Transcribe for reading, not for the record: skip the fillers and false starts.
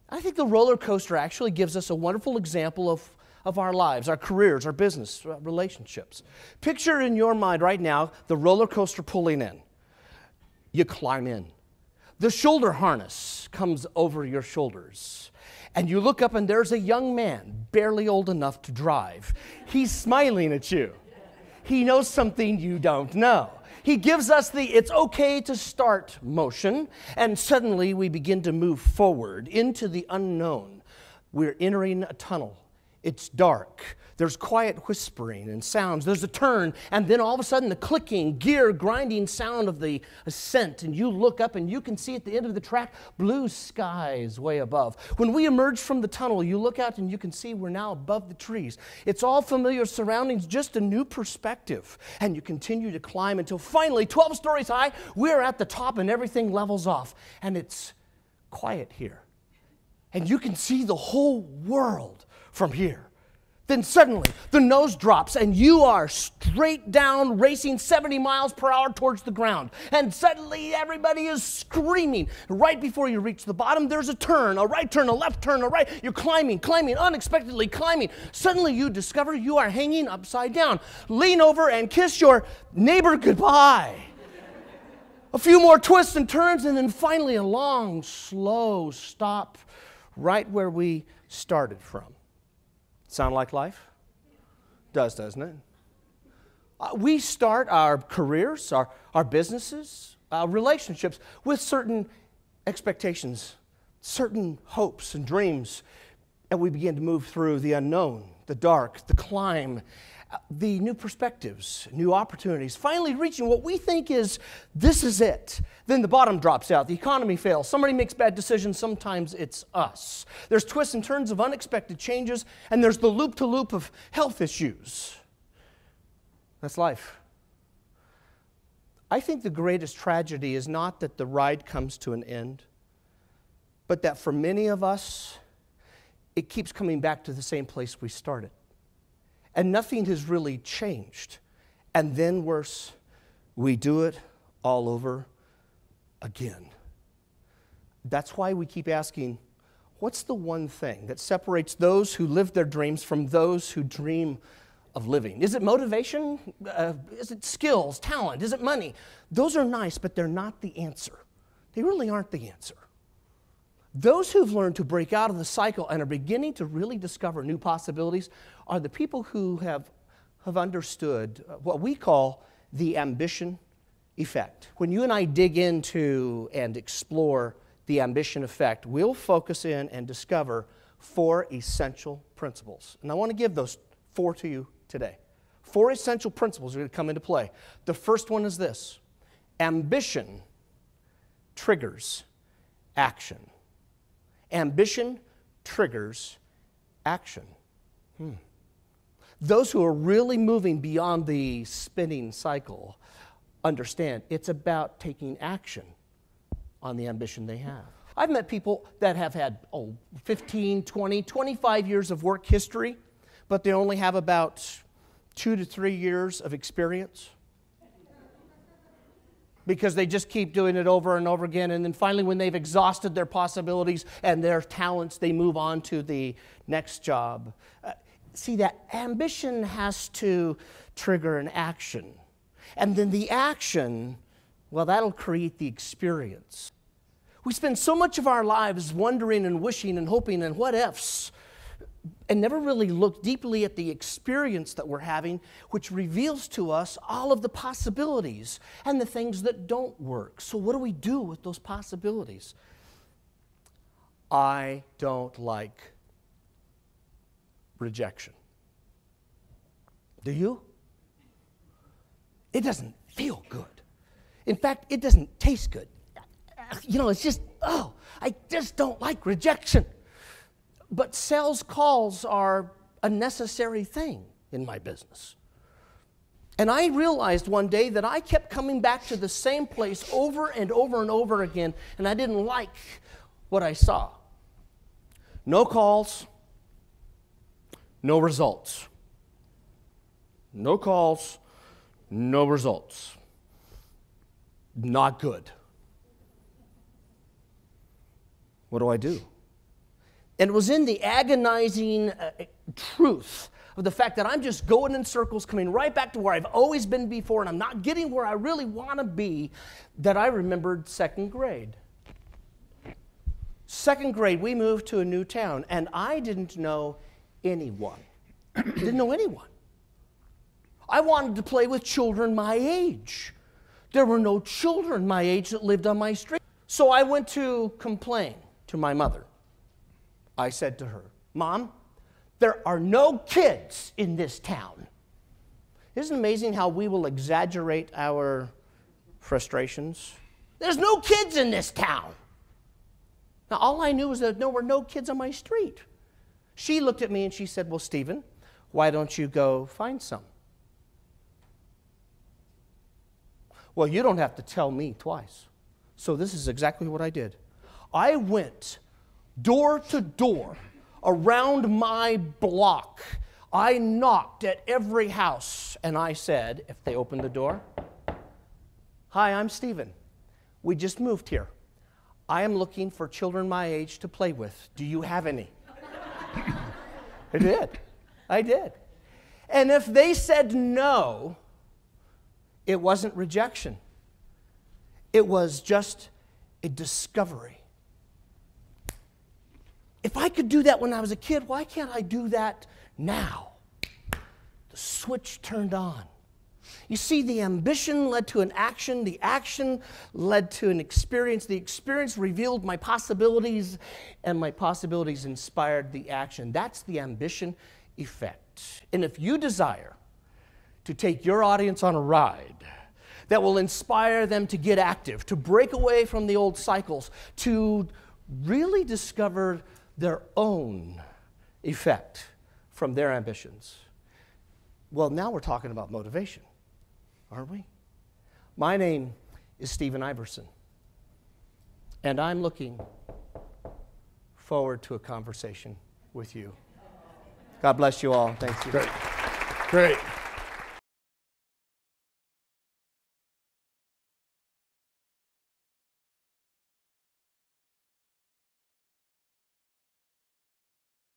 I think the roller coaster actually gives us a wonderful example of our lives, our careers, our business, relationships. Picture in your mind right now the roller coaster pulling in. You climb in. The shoulder harness comes over your shoulders. And you look up and there's a young man, barely old enough to drive. He's smiling at you. He knows something you don't know. He gives us the "it's okay to start" motion, and suddenly we begin to move forward into the unknown. We're entering a tunnel. It's dark. There's quiet whispering and sounds. There's a turn, and then all of a sudden the clicking, gear grinding sound of the ascent, and you look up and you can see at the end of the track blue skies way above. When we emerge from the tunnel, you look out and you can see we're now above the trees. It's all familiar surroundings, just a new perspective. And you continue to climb until finally, 12 stories high, we're at the top and everything levels off. And it's quiet here. And you can see the whole world from here. Then suddenly, the nose drops and you are straight down racing 70 miles per hour towards the ground. And suddenly, everybody is screaming. Right before you reach the bottom, there's a turn, a right turn, a left turn, a right. You're climbing, unexpectedly climbing. Suddenly, you discover you are hanging upside down. Lean over and kiss your neighbor goodbye. A few more twists and turns, and then finally a long, slow stop right where we started from. Sound like life? Does, doesn't it? We start our careers, our businesses, our relationships with certain expectations, certain hopes and dreams, and we begin to move through the unknown, the dark, the climb, the new perspectives, new opportunities, finally reaching what we think is, this is it. Then the bottom drops out, the economy fails, somebody makes bad decisions, sometimes it's us. There's twists and turns of unexpected changes, and there's the loop-to-loop of health issues. That's life. I think the greatest tragedy is not that the ride comes to an end, but that for many of us, it keeps coming back to the same place we started. And nothing has really changed. And then worse, we do it all over again. That's why we keep asking, what's the one thing that separates those who live their dreams from those who dream of living? Is it motivation? Is it skills, talent? Is it money? Those are nice, but they're not the answer. They really aren't the answer. Those who've learned to break out of the cycle and are beginning to really discover new possibilities are the people who have understood what we call the ambition effect. When you and I dig into and explore the ambition effect, we'll focus in and discover 4 essential principles. And I want to give those 4 to you today. 4 essential principles are going to come into play. The first one is this: ambition triggers action. Ambition triggers action. Those who are really moving beyond the spinning cycle understand it's about taking action on the ambition they have. I've met people that have had 15, 20, 25 years of work history, but they only have about 2 to 3 years of experience, because they just keep doing it over and over again. And then finally, when they've exhausted their possibilities and their talents, they move on to the next job. See, that ambition has to trigger an action. And then the action, well, that'll create the experience. We spend so much of our lives wondering and wishing and hoping and what ifs, and never really look deeply at the experience that we're having, which reveals to us all of the possibilities and the things that don't work. So what do we do with those possibilities? I don't like rejection. Do you? It doesn't feel good. In fact, it doesn't taste good. It's just, I just don't like rejection. But sales calls are a necessary thing in my business. And I realized one day that I kept coming back to the same place over and over and over again, and I didn't like what I saw. No calls, no results. No calls, no results. Not good. What do I do? And it was in the agonizing truth of the fact that I'm just going in circles, coming right back to where I've always been before, and I'm not getting where I really want to be, that I remembered second grade. Second grade, we moved to a new town, and I didn't know anyone. Didn't know anyone. I wanted to play with children my age. There were no children my age that lived on my street. So I went to complain to my mother. I said to her, Mom, there are no kids in this town. Isn't it amazing how we will exaggerate our frustrations? There's no kids in this town. Now, all I knew was that there were no kids on my street. She looked at me and she said, well, Stephen, why don't you go find some? Well, you don't have to tell me twice. So this is exactly what I did. I went door to door around my block. I knocked at every house, and I said, if they opened the door, hi, I'm Stephen. We just moved here. I am looking for children my age to play with. Do you have any? I did. I did. And if they said no, it wasn't rejection. It was just a discovery. If I could do that when I was a kid, why can't I do that now? The switch turned on. You see, the ambition led to an action. The action led to an experience. The experience revealed my possibilities, and my possibilities inspired the action. That's the ambition effect. And if you desire to take your audience on a ride that will inspire them to get active, to break away from the old cycles, to really discover their own effect from their ambitions, well, now we're talking about motivation, aren't we? My name is Steven Iwersen, and I'm looking forward to a conversation with you. God bless you all. Thank you. Great. Great.